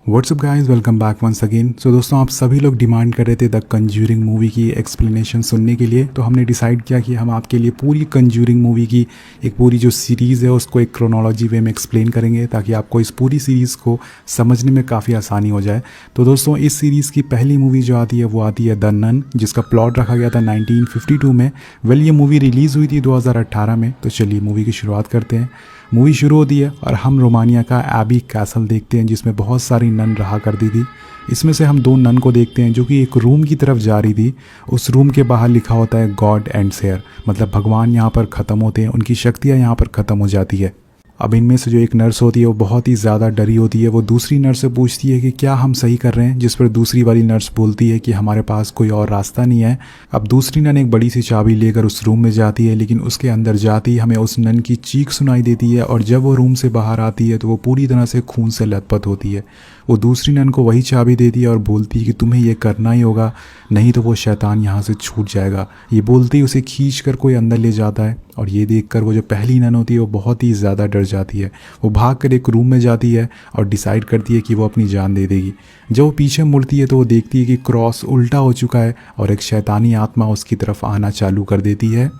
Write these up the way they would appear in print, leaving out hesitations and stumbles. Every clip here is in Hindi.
WhatsApp guys, welcome back once again. So दोस्तों, आप सभी लोग डिमांड कर रहे थे द कंज्यूरिंग मूवी की एक्सप्लेनेशन सुनने के लिए, तो हमने डिसाइड किया कि हम आपके लिए पूरी कंज्यूरिंग मूवी की एक पूरी जो सीरीज़ है उसको एक क्रोनोलॉजी वे में एक्सप्लेन करेंगे ताकि आपको इस पूरी सीरीज़ को समझने में काफ़ी आसानी हो जाए। तो दोस्तों, इस सीरीज़ की पहली मूवी जो आती है वो आती है द नन, जिसका प्लॉट रखा गया था 1952 में। ये मूवी रिलीज़ हुई थी 2018 में। तो चलिए मूवी की शुरुआत करते हैं। मूवी शुरू होती है और हम रोमानिया का एबी कैसल देखते हैं जिसमें बहुत सारी नन रहा करती थी। इसमें से हम दो नन को देखते हैं जो कि एक रूम की तरफ जा रही थी। उस रूम के बाहर लिखा होता है गॉड एंड्स हियर, मतलब भगवान यहाँ पर ख़त्म होते हैं, उनकी शक्तियाँ यहाँ पर ख़त्म हो जाती है। अब इनमें से जो एक नर्स होती है वो बहुत ही ज़्यादा डरी होती है। वो दूसरी नर्स से पूछती है कि क्या हम सही कर रहे हैं, जिस पर दूसरी वाली नर्स बोलती है कि हमारे पास कोई और रास्ता नहीं है। अब दूसरी नन एक बड़ी सी चाबी लेकर उस रूम में जाती है, लेकिन उसके अंदर जाती हमें उस नन की चीख सुनाई देती है और जब वो रूम से बाहर आती है तो वो पूरी तरह से खून से लथपथ होती है। वो दूसरी नन को वही चाबी देती है और बोलती है कि तुम्हें ये करना ही होगा, नहीं तो वो शैतान यहाँ से छूट जाएगा। ये बोलते ही उसे खींच कर कोई अंदर ले जाता है और ये देखकर वो जो पहली नन होती है वो बहुत ही ज़्यादा डर जाती है। वो भागकर एक रूम में जाती है और डिसाइड करती है कि वो अपनी जान दे देगी। जब वो पीछे मुड़ती है तो वो देखती है कि क्रॉस उल्टा हो चुका है और एक शैतानी आत्मा उसकी तरफ आना चालू कर देती है।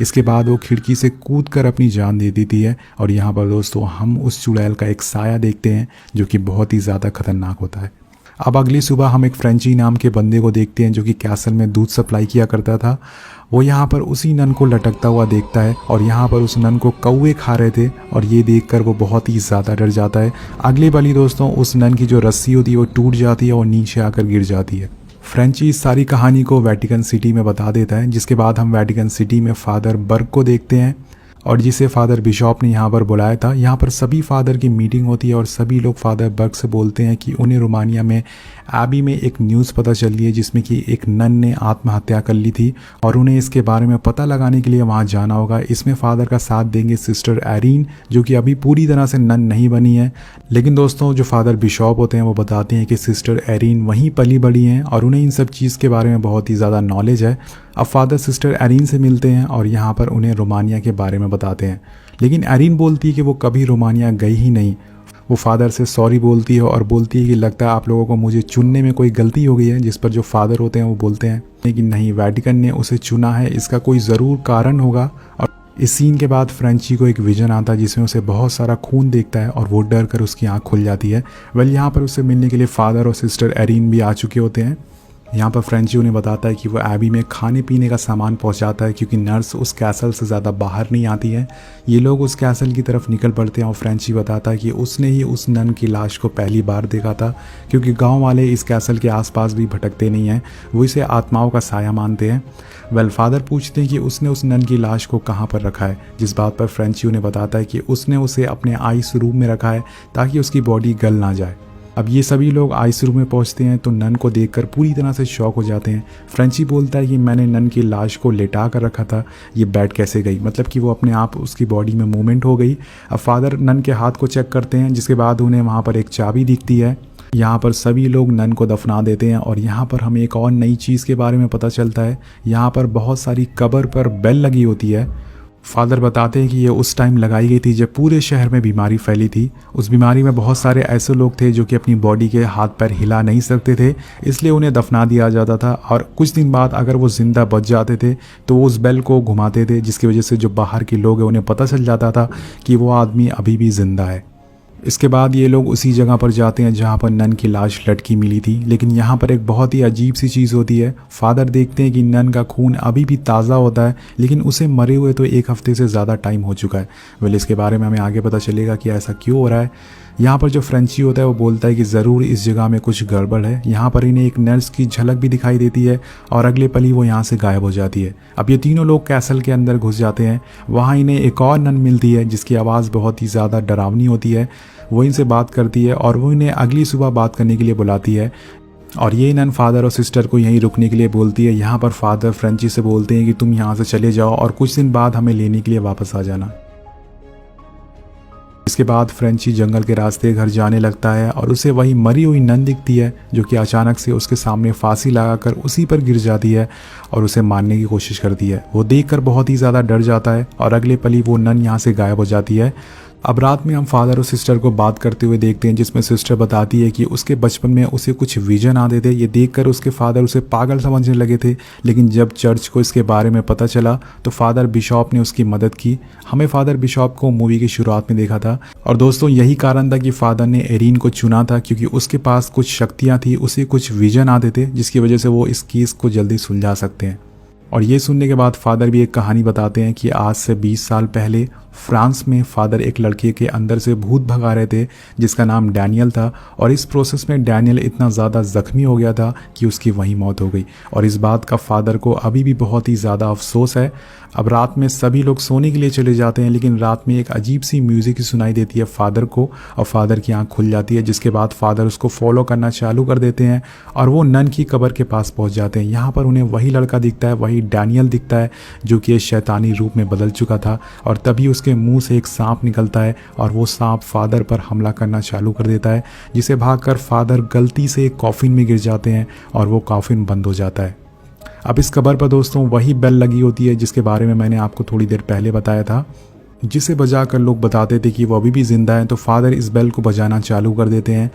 इसके बाद वो खिड़की से कूद कर अपनी जान दे देती है। और यहाँ पर दोस्तों हम उस चुड़ैल का एक साया देखते हैं जो कि बहुत ही ज़्यादा खतरनाक होता है। अब अगली सुबह हम एक फ्रेंची नाम के बंदे को देखते हैं जो कि कैसल में दूध सप्लाई किया करता था। वो यहाँ पर उसी नन को लटकता हुआ देखता है और यहाँ पर उस नन को कौवे खा रहे थे और ये देखकर वो बहुत ही ज़्यादा डर जाता है। अगली बारी दोस्तों उस नन की जो रस्सी होती है वो टूट जाती है और नीचे आकर गिर जाती है। फ्रेंची इस सारी कहानी को वेटिकन सिटी में बता देता है, जिसके बाद हम वेटिकन सिटी में फादर बर्ग को देखते हैं और जिसे फादर बिशॉप ने यहाँ पर बुलाया था। यहाँ पर सभी फादर की मीटिंग होती है और सभी लोग फादर बर्ग से बोलते हैं कि उन्हें रोमानिया में एबी में एक न्यूज़ पता चली है जिसमें कि एक नन ने आत्महत्या कर ली थी और उन्हें इसके बारे में पता लगाने के लिए वहाँ जाना होगा। इसमें फादर का साथ देंगे सिस्टर एरीन, जो कि अभी पूरी तरह से नन नहीं बनी है। लेकिन दोस्तों जो फादर बिशॉप होते हैं वो बताते हैं कि सिस्टर एरीन वहीं पली बड़ी हैं और उन्हें इन सब चीज़ के बारे में बहुत ही ज़्यादा नॉलेज है। अब फादर सिस्टर एरीन से मिलते हैं और यहाँ पर उन्हें रोमानिया के बारे में बताते हैं, लेकिन एरीन बोलती है कि वो कभी रोमानिया गई ही नहीं। वो फादर से सॉरी बोलती है और बोलती है कि लगता है आप लोगों को मुझे चुनने में कोई गलती हो गई है, जिस पर जो फादर होते हैं वो बोलते हैं लेकिन नहीं, वेटिकन ने उसे चुना है, इसका कोई ज़रूर कारण होगा। और इस सीन के बाद फ्रेंची को एक विजन आता है जिसमें उसे बहुत सारा खून देखता है और वो डर कर उसकी आँख खुल जाती है। यहाँ पर उससे मिलने के लिए फादर और सिस्टर एरीन भी आ चुके होते हैं। यहाँ पर फ्रेंची उन्हें बताता है कि वो एबी में खाने पीने का सामान पहुँचाता है क्योंकि नर्स उस कैसल से ज़्यादा बाहर नहीं आती है। ये लोग उस कैसल की तरफ निकल पड़ते हैं और फ्रेंची बताता है कि उसने ही उस नन की लाश को पहली बार देखा था, क्योंकि गांव वाले इस कैसल के आसपास भी भटकते नहीं हैं, वो इसे आत्माओं का साया मानते हैं। फादर पूछते हैं कि उसने उस नन की लाश को कहाँ पर रखा है, जिस बात पर फ्रेंची उन्हें बताता है कि उसने उसे अपने आइस रूम में रखा है ताकि उसकी बॉडी गल ना जाए। अब ये सभी लोग आइस रूम में पहुंचते हैं तो नन को देखकर पूरी तरह से शॉक हो जाते हैं। फ्रेंची बोलता है कि मैंने नन की लाश को लेटा कर रखा था, ये बैठ कैसे गई, मतलब कि वो अपने आप उसकी बॉडी में मूवमेंट हो गई। अब फादर नन के हाथ को चेक करते हैं, जिसके बाद उन्हें वहाँ पर एक चाबी दिखती है। यहाँ पर सभी लोग नन को दफना देते हैं और यहाँ पर हमें एक और नई चीज़ के बारे में पता चलता है। यहाँ पर बहुत सारी कब्र पर बेल लगी होती है। फादर बताते हैं कि ये उस टाइम लगाई गई थी जब पूरे शहर में बीमारी फैली थी। उस बीमारी में बहुत सारे ऐसे लोग थे जो कि अपनी बॉडी के हाथ पैर हिला नहीं सकते थे, इसलिए उन्हें दफना दिया जाता था और कुछ दिन बाद अगर वो ज़िंदा बच जाते थे तो वो उस बेल को घुमाते थे, जिसकी वजह से जो बाहर के लोग हैं उन्हें पता चल जाता था कि वो आदमी अभी भी ज़िंदा है। इसके बाद ये लोग उसी जगह पर जाते हैं जहाँ पर नन की लाश लटकी मिली थी, लेकिन यहाँ पर एक बहुत ही अजीब सी चीज़ होती है। फादर देखते हैं कि नन का खून अभी भी ताज़ा होता है, लेकिन उसे मरे हुए तो एक हफ्ते से ज़्यादा टाइम हो चुका है। इसके बारे में हमें आगे पता चलेगा कि ऐसा क्यों हो रहा है। यहाँ पर जो फ्रेंची होता है वो बोलता है कि ज़रूर इस जगह में कुछ गड़बड़ है। यहाँ पर इन्हें एक नर्स की झलक भी दिखाई देती है और अगले पल ही वो यहाँ से गायब हो जाती है। अब ये तीनों लोग कैसल के अंदर घुस जाते हैं। वहाँ इन्हें एक और नन मिलती है जिसकी आवाज़ बहुत ही ज़्यादा डरावनी होती है। वो इनसे बात करती है और वो इन्हें अगली सुबह बात करने के लिए बुलाती है और ये नन फादर और सिस्टर को यहीं रुकने के लिए बोलती है। यहाँ पर फादर फ्रेंची से बोलते हैं कि तुम यहाँ से चले जाओ और कुछ दिन बाद हमें लेने के लिए वापस आ जाना। इसके बाद फ्रेंची जंगल के रास्ते घर जाने लगता है और उसे वही मरी हुई नन दिखती है जो कि अचानक से उसके सामने फांसी लगाकर उसी पर गिर जाती है और उसे मारने की कोशिश करती है। वो देखकर बहुत ही ज़्यादा डर जाता है और अगले पल ही वो नन यहाँ से गायब हो जाती है। अब रात में हम फादर और सिस्टर को बात करते हुए देखते हैं, जिसमें सिस्टर बताती है कि उसके बचपन में उसे कुछ विजन आते थे। ये देखकर उसके फादर उसे पागल समझने लगे थे, लेकिन जब चर्च को इसके बारे में पता चला तो फादर बिशॉप ने उसकी मदद की। हमें फादर बिशॉप को मूवी की शुरुआत में देखा था और दोस्तों यही कारण था कि फादर ने एरिन को चुना था, क्योंकि उसके पास कुछ शक्तियाँ थी, उसे कुछ विजन आते थे जिसकी वजह से वो इस केस को जल्दी सुलझा सकते हैं। और ये सुनने के बाद फादर भी एक कहानी बताते हैं कि आज से 20 साल पहले फ्रांस में फादर एक लड़के के अंदर से भूत भगा रहे थे जिसका नाम डैनियल था, और इस प्रोसेस में डैनियल इतना ज़्यादा ज़ख्मी हो गया था कि उसकी वहीं मौत हो गई। और इस बात का फादर को अभी भी बहुत ही ज़्यादा अफसोस है। अब रात में सभी लोग सोने के लिए चले जाते हैं, लेकिन रात में एक अजीब सी म्यूज़िक सुनाई देती है फादर को, और फादर की आंख खुल जाती है, जिसके बाद फादर उसको फॉलो करना चालू कर देते हैं और वो नन की कब्र के पास पहुंच जाते हैं। यहाँ पर उन्हें वही लड़का दिखता है, वही डैनियल दिखता है जो कि शैतानी रूप में बदल चुका था, और तभी उसके मुंह से एक सांप निकलता है और वो सांप फादर पर हमला करना चालू कर देता है, जिसे भागकर फादर गलती से एक कॉफिन में गिर जाते हैं और वो कॉफिन बंद हो जाता है। अब इस कब्र पर दोस्तों वही बेल लगी होती है जिसके बारे में मैंने आपको थोड़ी देर पहले बताया था, जिसे बजाकर लोग बताते थे कि वो अभी भी जिंदा है। तो फादर इस बेल को बजाना चालू कर देते हैं।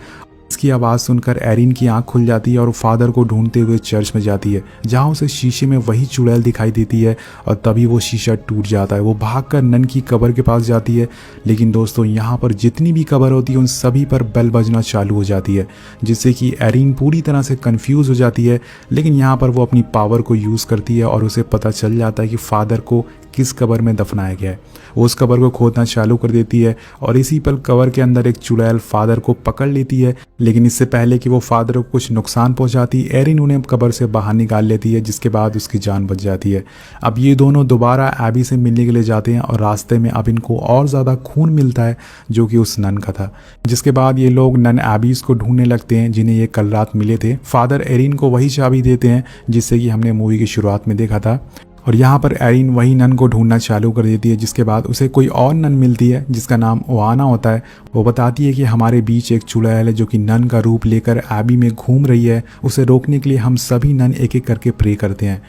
इसकी आवाज़ सुनकर एरिन की आंख खुल जाती है और वो फादर को ढूंढते हुए चर्च में जाती है, जहां उसे शीशे में वही चुड़ैल दिखाई देती है, और तभी वो शीशा टूट जाता है। वो भागकर नन की कब्र के पास जाती है, लेकिन दोस्तों यहाँ पर जितनी भी कब्र होती है उन सभी पर बेल बजना चालू हो जाती है, जिससे कि एरिन पूरी तरह से कंफ्यूज हो जाती है। लेकिन यहाँ पर वो अपनी पावर को यूज़ करती है और उसे पता चल जाता है कि फादर को किस कब्र में दफनाया गया है। वो उस कब्र को खोदना चालू कर देती है और इसी पल कब्र के अंदर एक चुड़ैल फादर को पकड़ लेती है, लेकिन इससे पहले कि वो फादर को कुछ नुकसान पहुंचाती, एरिन उन्हें कब्र से बाहर निकाल लेती है, जिसके बाद उसकी जान बच जाती है। अब ये दोनों दोबारा एबी से मिलने के लिए जाते हैं और रास्ते में अब इनको और ज़्यादा खून मिलता है जो कि उस नन का था, जिसके बाद ये लोग नन एबीज को ढूंढने लगते हैं जिन्हें ये कल रात मिले थे। फादर एरिन को वही चाबी देते हैं जिससे कि हमने मूवी की शुरुआत में देखा था, और यहाँ पर एरिन वही नन को ढूंढना चालू कर देती है, जिसके बाद उसे कोई और नन मिलती है जिसका नाम ओआना होता है। वो बताती है कि हमारे बीच एक चुड़ैल है जो कि नन का रूप लेकर एबी में घूम रही है, उसे रोकने के लिए हम सभी नन एक एक करके प्रे करते हैं।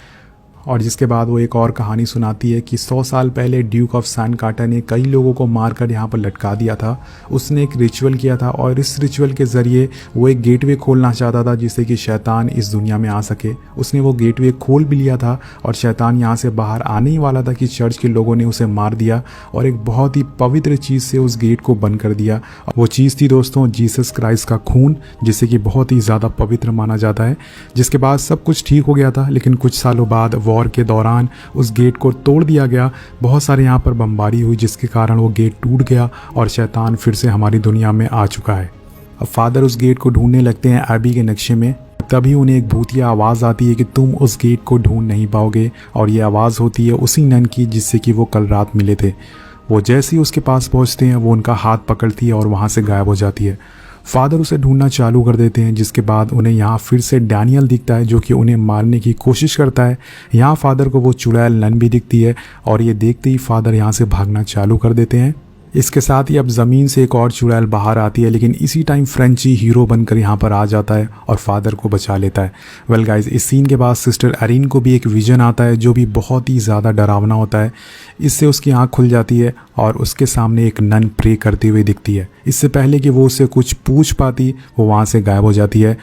और जिसके बाद वो एक और कहानी सुनाती है कि 100 साल पहले ड्यूक ऑफ सैन कार्टर ने कई लोगों को मारकर यहाँ पर लटका दिया था। उसने एक रिचुअल किया था और इस रिचुअल के ज़रिए वो एक गेटवे खोलना चाहता था जिससे कि शैतान इस दुनिया में आ सके। उसने वो गेटवे खोल भी लिया था और शैतान यहाँ से बाहर आने ही वाला था कि चर्च के लोगों ने उसे मार दिया और एक बहुत ही पवित्र चीज़ से उस गेट को बंद कर दिया। वो चीज़ थी दोस्तों जीसस क्राइस्ट का खून, जिससे कि बहुत ही ज़्यादा पवित्र माना जाता है। जिसके बाद सब कुछ ठीक हो गया था, लेकिन कुछ सालों बाद वॉर के दौरान उस गेट को तोड़ दिया गया। बहुत सारे यहाँ पर बमबारी हुई जिसके कारण वो गेट टूट गया और शैतान फिर से हमारी दुनिया में आ चुका है। अब फादर उस गेट को ढूंढने लगते हैं एबी के नक्शे में। तभी उन्हें एक भूतिया आवाज़ आती है कि तुम उस गेट को ढूंढ नहीं पाओगे, और ये आवाज़ होती है उसी नन की जिससे कि वो कल रात मिले थे। वो जैसे ही उसके पास पहुँचते हैं वो उनका हाथ पकड़ती है और वहाँ से गायब हो जाती है। फादर उसे ढूंढना चालू कर देते हैं, जिसके बाद उन्हें यहाँ फिर से डैनियल दिखता है जो कि उन्हें मारने की कोशिश करता है। यहाँ फादर को वो चुड़ैल नन भी दिखती है और ये देखते ही फादर यहाँ से भागना चालू कर देते हैं। इसके साथ ही अब ज़मीन से एक और चुड़ैल बाहर आती है, लेकिन इसी टाइम फ्रेंची हीरो बनकर यहाँ पर आ जाता है और फादर को बचा लेता है। वेल गाइज, इस सीन के बाद सिस्टर एरिन को भी एक विजन आता है जो भी बहुत ही ज़्यादा डरावना होता है। इससे उसकी आंख खुल जाती है और उसके सामने एक नन प्रे करती हुई दिखती है। इससे पहले कि वो उससे कुछ पूछ पाती वो वहाँ से गायब हो जाती है।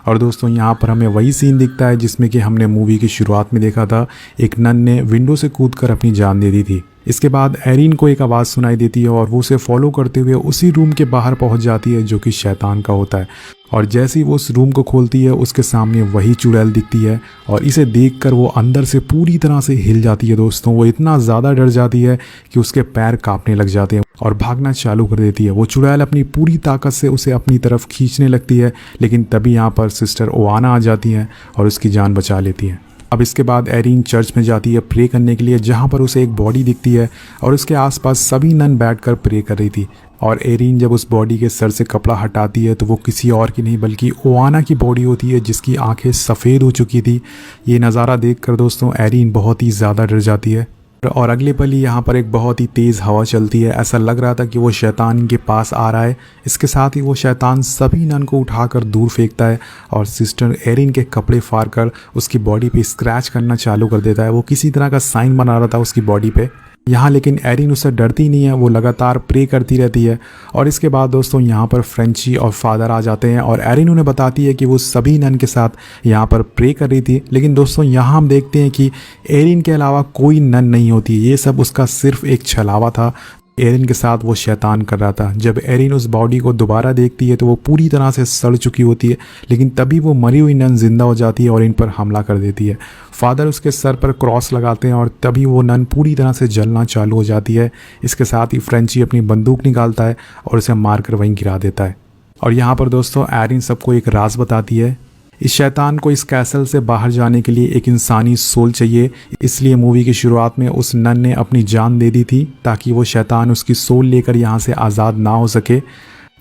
और दोस्तों यहाँ पर हमें वही सीन दिखता है जिसमें कि हमने मूवी की शुरुआत में देखा था। एक नन ने विंडो से कूदकर अपनी जान दे दी थी। इसके बाद एरिन को एक आवाज़ सुनाई देती है और वो उसे फॉलो करते हुए उसी रूम के बाहर पहुंच जाती है जो कि शैतान का होता है। और जैसे ही वो उस रूम को खोलती है उसके सामने वही चुड़ैल दिखती है और इसे देखकर वो अंदर से पूरी तरह से हिल जाती है। दोस्तों वो इतना ज़्यादा डर जाती है कि उसके पैर कांपने लग जाते हैं और भागना चालू कर देती है। वो चुड़ैल अपनी पूरी ताकत से उसे अपनी तरफ खींचने लगती है, लेकिन तभी यहाँ पर सिस्टर ओआना आ जाती हैं और उसकी जान बचा लेती हैं। अब इसके बाद एरिन चर्च में जाती है प्रे करने के लिए, जहाँ पर उसे एक बॉडी दिखती है और उसके आसपास सभी नन बैठकर प्रे कर रही थी। और एरिन जब उस बॉडी के सर से कपड़ा हटाती है तो वो किसी और की नहीं बल्कि ओआना की बॉडी होती है जिसकी आंखें सफ़ेद हो चुकी थी। ये नज़ारा देखकर दोस्तों एरिन बहुत ही ज़्यादा डर जाती है और अगले पल ही यहाँ पर एक बहुत ही तेज़ हवा चलती है। ऐसा लग रहा था कि वो शैतान के पास आ रहा है। इसके साथ ही वो शैतान सभी नन को उठाकर दूर फेंकता है और सिस्टर एरिन के कपड़े फाड़कर उसकी बॉडी पे स्क्रैच करना चालू कर देता है। वो किसी तरह का साइन बना रहा था उसकी बॉडी पे। यहाँ लेकिन एरिन उससे डरती नहीं है, वो लगातार प्रे करती रहती है। और इसके बाद दोस्तों यहाँ पर फ्रेंची और फादर आ जाते हैं और एरिन उन्हें बताती है कि वो सभी नन के साथ यहाँ पर प्रे कर रही थी। लेकिन दोस्तों यहाँ हम देखते हैं कि एरिन के अलावा कोई नन नहीं होती, ये सब उसका सिर्फ एक छलावा था। एरिन के साथ वो शैतान कर रहा था। जब एरिन उस बॉडी को दोबारा देखती है तो वो पूरी तरह से सड़ चुकी होती है, लेकिन तभी वो मरी हुई नन जिंदा हो जाती है और इन पर हमला कर देती है। फादर उसके सर पर क्रॉस लगाते हैं और तभी वो नन पूरी तरह से जलना चालू हो जाती है। इसके साथ ही फ्रेंची अपनी बंदूक निकालता है और उसे मारकर वहीं गिरा देता है। और यहाँ पर दोस्तों एरिन सबको एक राज बताती है। इस शैतान को इस कैसल से बाहर जाने के लिए एक इंसानी सोल चाहिए, इसलिए मूवी की शुरुआत में उस नन ने अपनी जान दे दी थी ताकि वो शैतान उसकी सोल लेकर यहाँ से आज़ाद ना हो सके।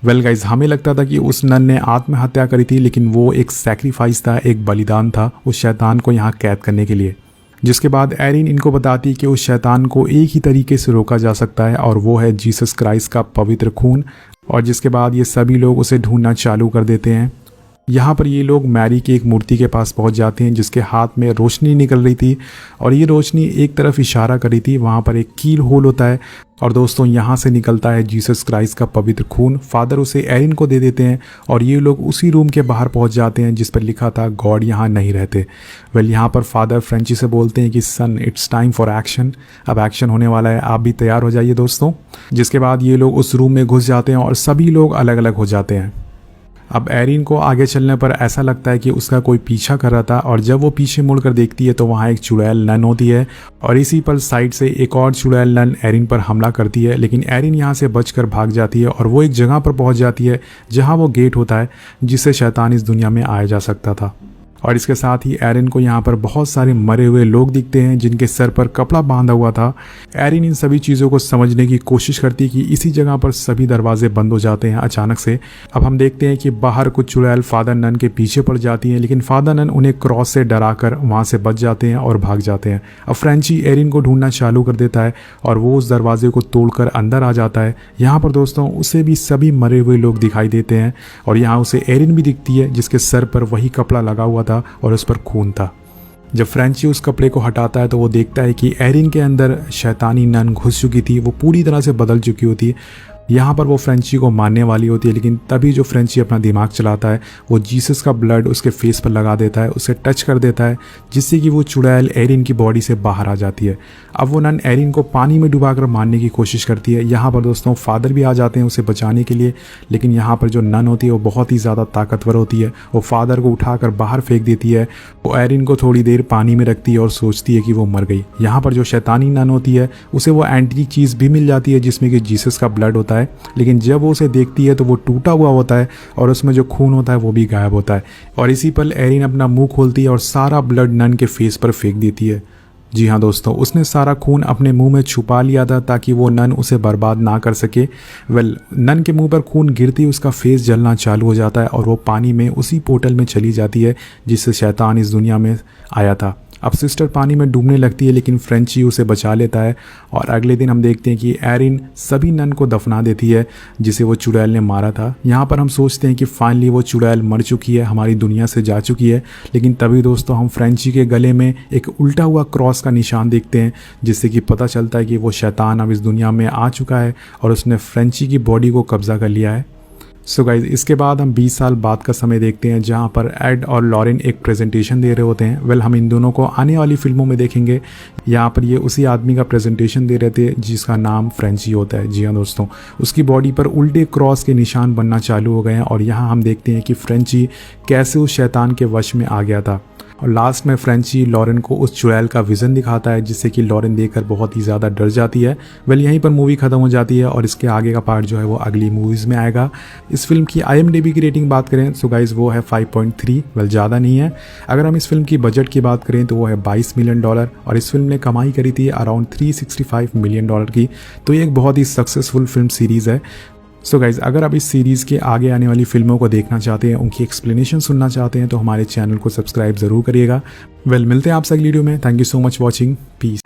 वेल गाइज, हमें लगता था कि उस नन ने आत्महत्या करी थी, लेकिन वो एक सैक्रिफाइस था, एक बलिदान था उस शैतान को यहाँ कैद करने के लिए। जिसके बाद एरिन इनको बताती कि उस शैतान को एक ही तरीके से रोका जा सकता है और वो है जीसस क्राइस्ट का पवित्र खून। और जिसके बाद ये सभी लोग उसे ढूंढना चालू कर देते हैं। यहाँ पर ये लोग मैरी की एक मूर्ति के पास पहुँच जाते हैं जिसके हाथ में रोशनी निकल रही थी और ये रोशनी एक तरफ इशारा कर रही थी, वहाँ पर एक कील होल होता है और दोस्तों यहाँ से निकलता है जीसस क्राइस्ट का पवित्र खून। फादर उसे एरिन को दे देते हैं और ये लोग उसी रूम के बाहर पहुँच जाते हैं जिस पर लिखा था गॉड यहाँ नहीं रहते। वेल यहाँ पर फादर फ्रेंची से बोलते हैं कि सन इट्स टाइम फॉर एक्शन, अब एक्शन होने वाला है, आप भी तैयार हो जाइए दोस्तों। जिसके बाद ये लोग उस रूम में घुस जाते हैं और सभी लोग अलग अलग हो जाते हैं। अब एरिन को आगे चलने पर ऐसा लगता है कि उसका कोई पीछा कर रहा था और जब वो पीछे मुड़कर देखती है तो वहाँ एक चुड़ैल नन होती है और इसी पर साइड से एक और चुड़ैल नन एरिन पर हमला करती है। लेकिन एरिन यहाँ से बचकर भाग जाती है और वो एक जगह पर पहुँच जाती है जहाँ वो गेट होता है जिससे शैतान इस दुनिया में आया जा सकता था। और इसके साथ ही एरिन को यहाँ पर बहुत सारे मरे हुए लोग दिखते हैं जिनके सर पर कपड़ा बांधा हुआ था। एरिन इन सभी चीज़ों को समझने की कोशिश करती कि इसी जगह पर सभी दरवाजे बंद हो जाते हैं अचानक से। अब हम देखते हैं कि बाहर कुछ चुड़ैल फादर नन के पीछे पड़ जाती हैं, लेकिन फादर नन उन्हें क्रॉस से डराकर वहाँ से बच जाते हैं और भाग जाते हैं। अब फ्रेंची एरिन को ढूंढना चालू कर देता है और वो उस दरवाजे को तोड़कर अंदर आ जाता है। यहाँ पर दोस्तों उसे भी सभी मरे हुए लोग दिखाई देते हैं और यहाँ उसे एरिन भी दिखती है जिसके सर पर वही कपड़ा लगा हुआ था और उस पर खून था। जब फ्रेंची उस कपड़े को हटाता है तो वो देखता है कि एरिन के अंदर शैतानी नन घुस चुकी थी, वो पूरी तरह से बदल चुकी होती है। यहाँ पर वो फ्रेंची को मारने वाली होती है, लेकिन तभी जो फ्रेंची अपना दिमाग चलाता है वो जीसस का ब्लड उसके फेस पर लगा देता है, उसे टच कर देता है जिससे कि वो चुड़ैल एरिन की बॉडी से बाहर आ जाती है। अब वो नन एरिन को पानी में डुबाकर मारने की कोशिश करती है। यहाँ पर दोस्तों फादर भी आ जाते हैं उसे बचाने के लिए, लेकिन यहाँ पर जो नन होती है वो बहुत ही ज़्यादा ताकतवर होती है। वो फादर को उठाकर बाहर फेंक देती है। वो एरिन को थोड़ी देर पानी में रखती है और सोचती है कि वो मर गई। यहाँ पर जो शैतानी नन होती है उसे वो एंटीक चीज़ भी मिल जाती है जिसमें कि जीसस का ब्लड होता है, लेकिन जब वो उसे देखती है तो वो टूटा हुआ होता है और उसमें जो खून होता है वो भी गायब होता है। और इसी पर एरिन अपना मुंह खोलती है और सारा ब्लड नन के फेस पर फेंक देती है। जी हाँ दोस्तों, उसने सारा खून अपने मुंह में छुपा लिया था ताकि वो नन उसे बर्बाद ना कर सके। वेल, नन के मुंह पर खून गिरती उसका फेस जलना चालू हो जाता है और वो पानी में उसी पोर्टल में चली जाती है जिससे शैतान इस दुनिया में आया था। अब सिस्टर पानी में डूबने लगती है, लेकिन फ्रेंची उसे बचा लेता है और अगले दिन हम देखते हैं कि एरिन सभी नन को दफना देती है जिसे वो चुड़ैल ने मारा था। यहाँ पर हम सोचते हैं कि फाइनली वो चुड़ैल मर चुकी है, हमारी दुनिया से जा चुकी है। लेकिन तभी दोस्तों हम फ्रेंची के गले में एक उल्टा हुआ क्रॉस का निशान देखते हैं जिससे कि पता चलता है कि वो शैतान अब इस दुनिया में आ चुका है और उसने फ्रेंची की बॉडी को कब्जा कर लिया है। सो गाइज, इसके बाद हम 20 साल बाद का समय देखते हैं जहां पर एड और लॉरेन एक प्रेजेंटेशन दे रहे होते हैं। वेल, हम इन दोनों को आने वाली फिल्मों में देखेंगे। यहाँ पर ये उसी आदमी का प्रेजेंटेशन दे रहे थे जिसका नाम फ्रेंची होता है। जी हाँ दोस्तों, उसकी बॉडी पर उल्टे क्रॉस के निशान बनना चालू हो गए हैं और यहाँ हम देखते हैं कि फ्रेंची कैसे उस शैतान के वश में आ गया था। और लास्ट में फ्रेंची लॉरेन को उस चुड़ैल का विज़न दिखाता है जिससे कि लॉरेन देखकर बहुत ही ज़्यादा डर जाती है। वेल, यहीं पर मूवी ख़त्म हो जाती है और इसके आगे का पार्ट जो है वो अगली मूवीज़ में आएगा। इस फिल्म की IMDb की रेटिंग बात करें सो गाइस वो है 5.3। वेल, ज़्यादा नहीं है। अगर हम इस फिल्म की बजट की बात करें तो वो है $22 मिलियन और इस फिल्म ने कमाई करी थी अराउंड $365 मिलियन की। तो ये एक बहुत ही सक्सेसफुल फिल्म सीरीज़ है। सो गाइज, अगर आप इस सीरीज़ के आगे आने वाली फिल्मों को देखना चाहते हैं, उनकी एक्सप्लेनेशन सुनना चाहते हैं तो हमारे चैनल को सब्सक्राइब ज़रूर करिएगा। वेल, मिलते हैं आपसे अगली वीडियो में। Thank you so much watching. Piece.